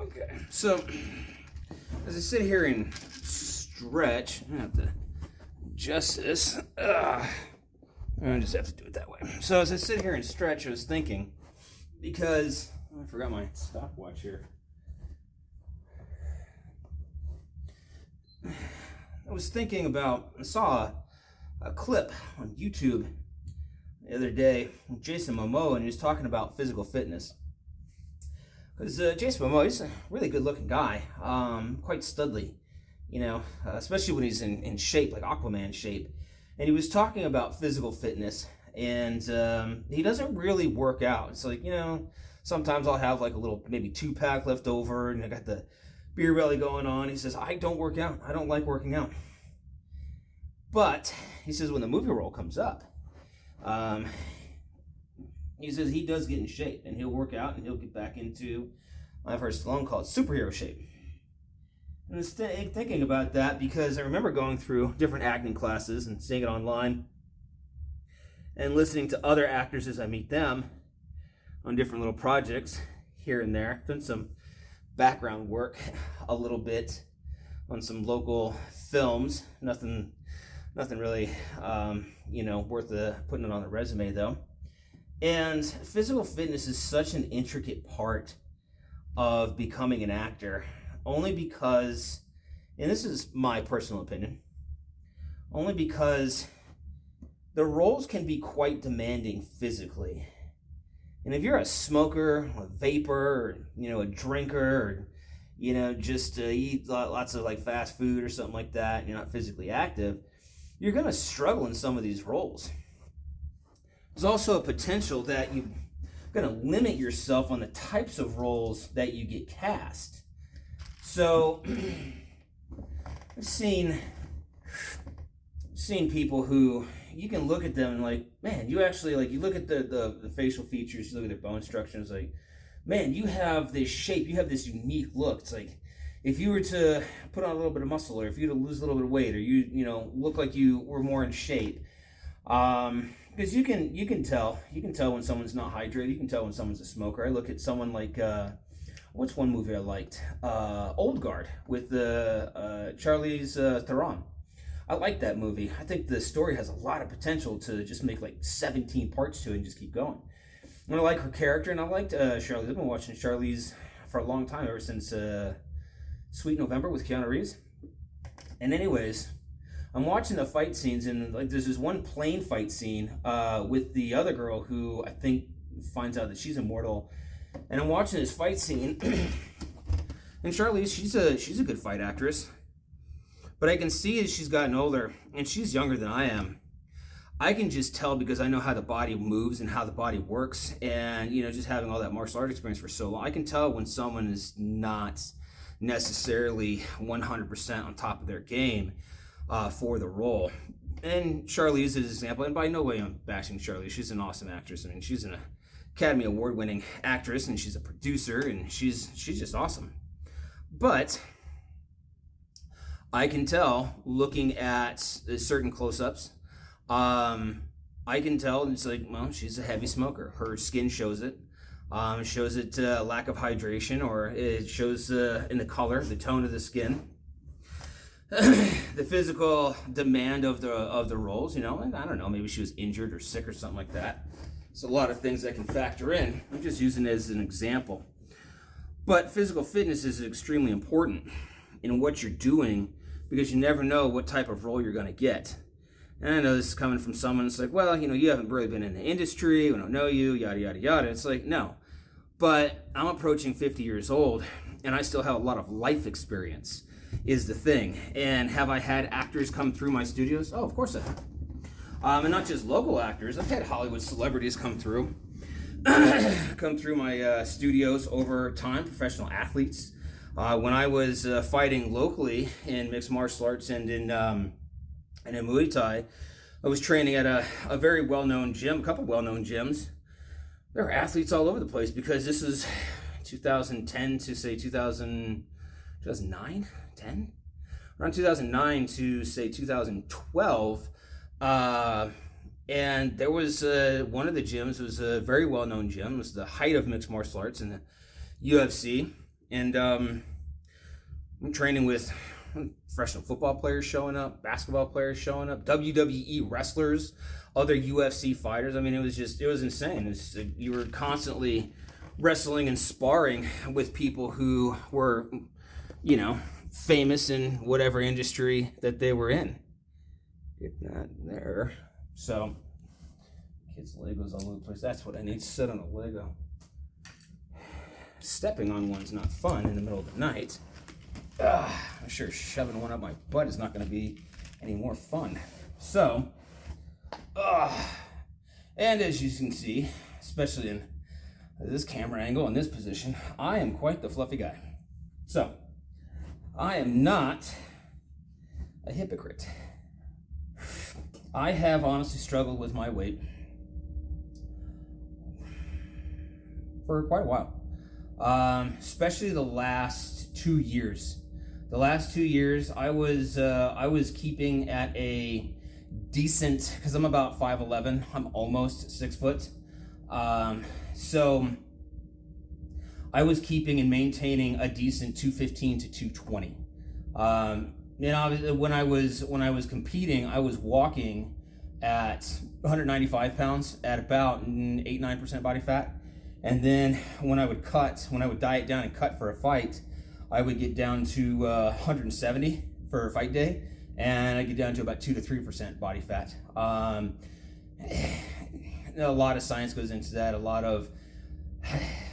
Okay, so as I sit here and stretch, I'm gonna have to adjust this. I just have to do it that way. So as I sit here and stretch, I was thinking, because I forgot my stopwatch here. I was thinking about, I saw a clip on YouTube the other day with Jason Momoa, and he was talking about physical fitness. Because Jason Momoa, he's a really good-looking guy, quite studly, especially when he's in shape, like Aquaman shape. And he was talking about physical fitness, and he doesn't really work out. It's like, sometimes I'll have like a little, maybe 2-pack left over, and I got the beer belly going on. He says, I don't work out. I don't like working out. But he says when the movie role comes up, he says he does get in shape, and he'll work out, and he'll get back into, I've heard Stallone call it superhero shape. And I was thinking about that because I remember going through different acting classes and seeing it online and listening to other actors as I meet them on different little projects here and there. Done some background work a little bit on some local films. Nothing really, worth putting it on the resume though. And physical fitness is such an intricate part of becoming an actor, only because, and this is my personal opinion, only because the roles can be quite demanding physically. And if you're a smoker, a vapor, or, a drinker, or, just eat lots of like fast food or something like that, and you're not physically active, you're going to struggle in some of these roles. There's also a potential that you're going to limit yourself on the types of roles that you get cast. So, I've seen people who, you can look at them and like, man, you actually, like, you look at the facial features, you look at their bone structure, and it's like, man, you have this shape, you have this unique look. It's like, if you were to put on a little bit of muscle, or if you were to lose a little bit of weight, or you look like you were more in shape, because you can tell when someone's not hydrated. You can tell when someone's a smoker. I look at someone like, what's one movie I liked? Old Guard with Charlize Theron. I like that movie. I think the story has a lot of potential to just make like 17 parts to it and just keep going. And I like her character, and I liked Charlize. I've been watching Charlize for a long time, ever since Sweet November with Keanu Reeves. And anyways, I'm watching the fight scenes, and like there's this one plane fight scene with the other girl who I think finds out that she's immortal. And I'm watching this fight scene, and Charlize, she's a good fight actress. But I can see as she's gotten older, and she's younger than I am, I can just tell because I know how the body moves and how the body works, and just having all that martial art experience for so long, I can tell when someone is not necessarily 100% on top of their game for the role. And Charlize is an example, and by no way I'm bashing Charlize. She's an awesome actress. I mean, she's an Academy Award-winning actress, and she's a producer, and she's just awesome. But I can tell, looking at certain close-ups, I can tell it's like, well, she's a heavy smoker. Her skin shows it. It shows it lack of hydration, or it shows in the color, the tone of the skin, the physical demand of the roles. And I don't know, maybe she was injured or sick or something like that. It's a lot of things that can factor in. I'm just using it as an example. But physical fitness is extremely important in what you're doing, because you never know what type of role you're going to get. And I know this is coming from someone that's like, well, you haven't really been in the industry, we don't know you, yada, yada, yada. It's like, no. But I'm approaching 50 years old, and I still have a lot of life experience, is the thing. And have I had actors come through my studios? Oh, of course I have. And not just local actors. I've had Hollywood celebrities come through my studios over time, professional athletes. When I was fighting locally in mixed martial arts and in Muay Thai, I was training at a very well-known gym, a couple well-known gyms. There were athletes all over the place, because this was 2010 to say 2009, 10? Around 2009 to say 2012. And there was one of the gyms was a very well-known gym. It was the height of mixed martial arts in the UFC. And I'm training with professional football players showing up, basketball players showing up, WWE wrestlers, other UFC fighters. I mean, it was insane. You were constantly wrestling and sparring with people who were, famous in whatever industry that they were in. Get that there. So, kids' Legos all over the place. That's what I need to sit on a Lego. Stepping on one's not fun in the middle of the night. I'm sure shoving one up my butt is not going to be any more fun. So, and as you can see, especially in this camera angle in this position, I am quite the fluffy guy. So, I am not a hypocrite. I have honestly struggled with my weight for quite a while, especially the last 2 years. The last 2 years, I was keeping at a decent, because I'm about 5'11", I'm almost 6 foot. So I was keeping and maintaining a decent 215 to 220. When I was competing, I was walking at 195 pounds at about 8-9% body fat. And then when I would diet down and cut for a fight, I would get down to 170 for a fight day, and I get down to about 2 to 3% body fat. A lot of science goes into that. A lot of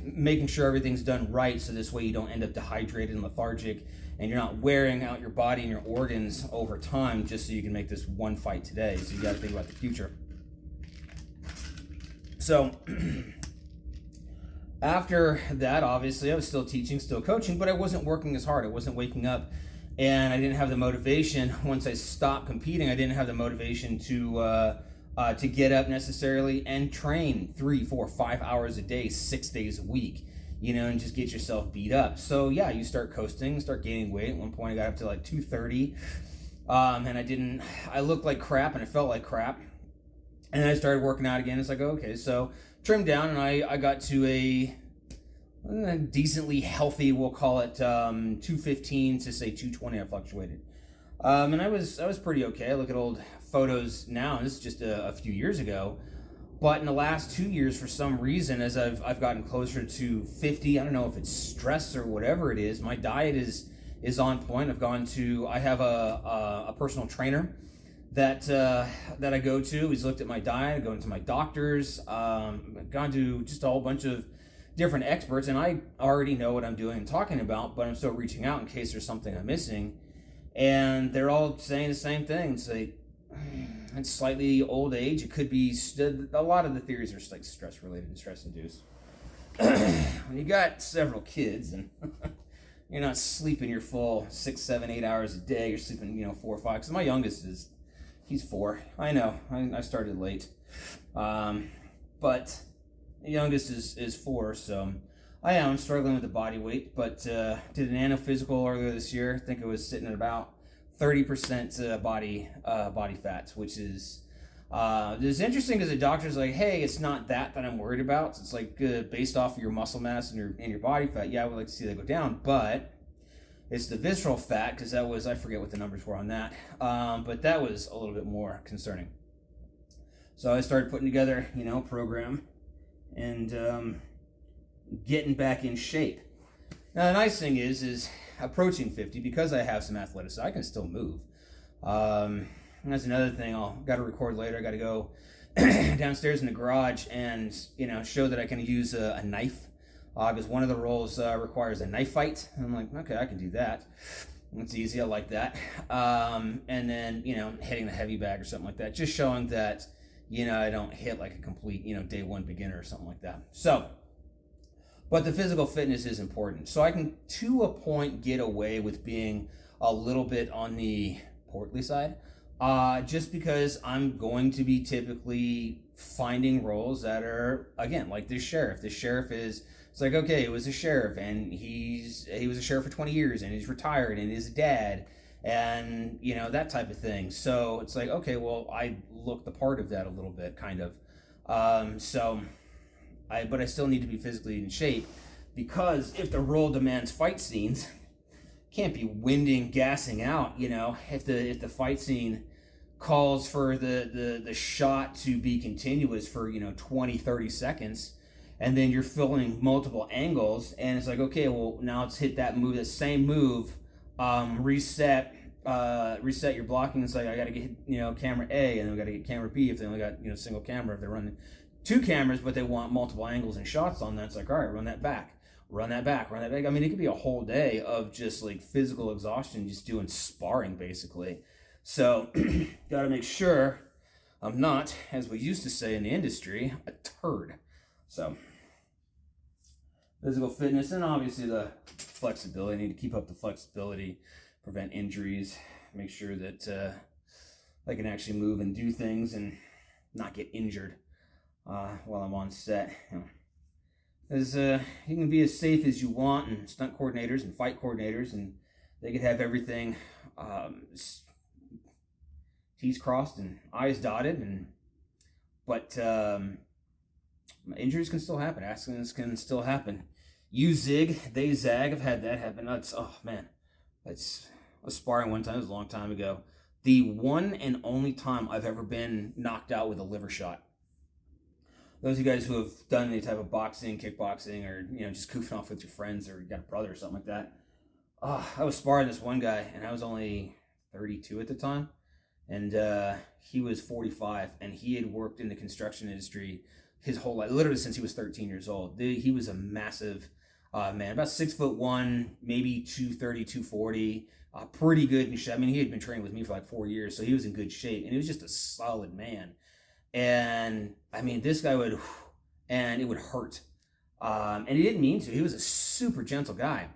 making sure everything's done right, so this way you don't end up dehydrated and lethargic, and you're not wearing out your body and your organs over time just so you can make this one fight today. So you got to think about the future. So after that, obviously, I was still teaching, still coaching, but I wasn't working as hard. I wasn't waking up, and I didn't have the motivation. Once I stopped competing, I didn't have the motivation to get up necessarily and train 3, 4, 5 hours a day, 6 days a week, and just get yourself beat up. So yeah, you start coasting, start gaining weight. At one point, I got up to like 230, and I looked like crap and I felt like crap. And then I started working out again. It's like, okay, so trimmed down, and I got to a decently healthy, we'll call it 215 to say 220. I fluctuated, and I was pretty okay. I look at old photos now, and this is just a few years ago. But in the last 2 years, for some reason, as I've gotten closer to 50, I don't know if it's stress or whatever it is, my diet is on point. I have a personal trainer that I go to. He's looked at my diet, going to my doctors, gone to just a whole bunch of different experts, and I already know what I'm doing and talking about, but I'm still reaching out in case there's something I'm missing. And they're all saying the same thing. It's like, it's slightly old age. It could be, a lot of the theories are like stress related and stress induced. When you got several kids and you're not sleeping your full 6, 7, 8 hours a day, you're sleeping 4 or 5, because my youngest he's 4. I know, I started late, but the youngest is 4, so I'm struggling with the body weight, but did an annual physical earlier this year. I think it was sitting at about 30% body fat, which is interesting, because the doctor's like, hey, it's not that I'm worried about. It's like based off of your muscle mass and your body fat, yeah, I would like to see that go down, but it's the visceral fat, because I forget what the numbers were on that, but that was a little bit more concerning. So I started putting together, a program and getting back in shape. Now the nice thing is approaching 50, because I have some athleticism, I can still move. And that's another thing got to record later. I got to go downstairs in the garage and show that I can use a knife. Because one of the roles requires a knife fight. And I'm like, okay, I can do that. It's easy, I like that. And then, hitting the heavy bag or something like that. Just showing that, I don't hit like a complete, day one beginner or something like that. So, but the physical fitness is important. So I can, to a point, get away with being a little bit on the portly side. Just because I'm going to be typically finding roles that are, again, like this sheriff. This sheriff it's like, okay, he was a sheriff, and he was a sheriff for 20 years, and he's retired, and he's a dad, and, that type of thing. So it's like, okay, well, I look the part of that a little bit, kind of. But I still need to be physically in shape, because if the role demands fight scenes, can't be winding, gassing out. If the fight scene calls for the shot to be continuous for 20, 30 seconds, and then you're filling multiple angles, and it's like, okay, well, now let's hit that move, the same move, reset your blocking. It's like, I gotta get camera A, and then we gotta get camera B if they only got single camera. If they're running two cameras but they want multiple angles and shots on that, it's like, all right, run that back. I mean, it could be a whole day of just like physical exhaustion, just doing sparring basically. So gotta make sure I'm not, as we used to say in the industry, a turd. So physical fitness, and obviously the flexibility. I need to keep up the flexibility, prevent injuries, make sure that I can actually move and do things and not get injured while I'm on set. As you can be as safe as you want, and stunt coordinators and fight coordinators, and they could have everything T's crossed and I's dotted, but injuries can still happen. Accidents can still happen. You zig, they zag. I've had that happen. I was sparring one time. It was a long time ago. The one and only time I've ever been knocked out with a liver shot. Those of you guys who have done any type of boxing, kickboxing, or just goofing off with your friends, or you got a brother or something like that. I was sparring this one guy, and I was only 32 at the time, and he was 45, and he had worked in the construction industry his whole life, literally since he was 13 years old. He was a massive man, about 6'1", maybe 230, 240, pretty good in shape. I mean, he had been training with me for like 4 years, so he was in good shape, and he was just a solid man. And I mean, this guy would, and it would hurt. And he didn't mean to. He was a super gentle guy.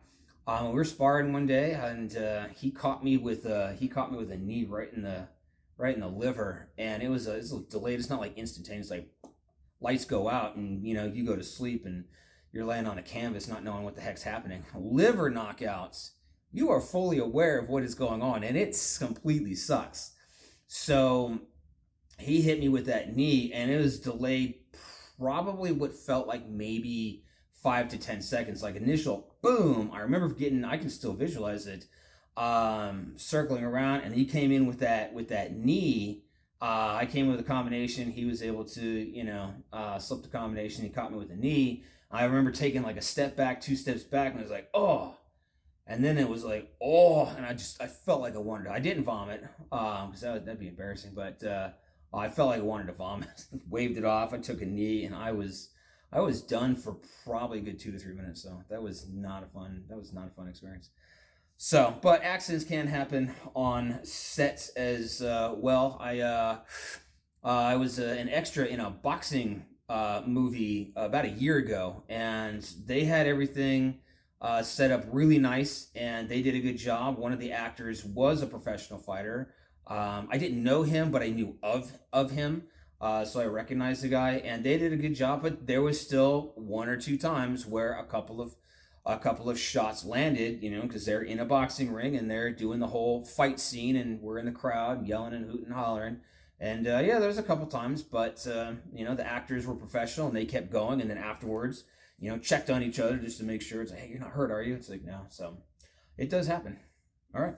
We were sparring one day, and he caught me with a knee right in the liver, and it was a little delayed. It's not like instantaneous. Like lights go out, and you go to sleep, and you're laying on a canvas, not knowing what the heck's happening. Liver knockouts, you are fully aware of what is going on, and it completely sucks. So he hit me with that knee, and it was delayed probably what felt like maybe 5 to 10 seconds. Like initial boom, I remember I can still visualize it, circling around, and he came in with that knee. I came in with a combination. He was able to slip the combination. He caught me with a knee. I remember taking like a step back, 2 steps back, and I was like, oh. And then it was like, oh, and I felt like I wanted to. I didn't vomit, because that'd be embarrassing, but I felt like I wanted to vomit. Waved it off. I took a knee, and I was done for probably a good 2 to 3 minutes. So that was not a fun experience. So, but accidents can happen on sets as well. I was an extra in a boxing movie about a year ago, and they had everything set up really nice, and they did a good job. One of the actors was a professional fighter. I didn't know him, but I knew of him, so I recognized the guy, and they did a good job. But there was still 1 or 2 times where a couple of shots landed, because they're in a boxing ring and they're doing the whole fight scene, and we're in the crowd yelling and hooting and hollering. And there was a couple times, but the actors were professional and they kept going, and then afterwards, checked on each other just to make sure. It's like, hey, you're not hurt, are you? It's like, no. So it does happen. All right.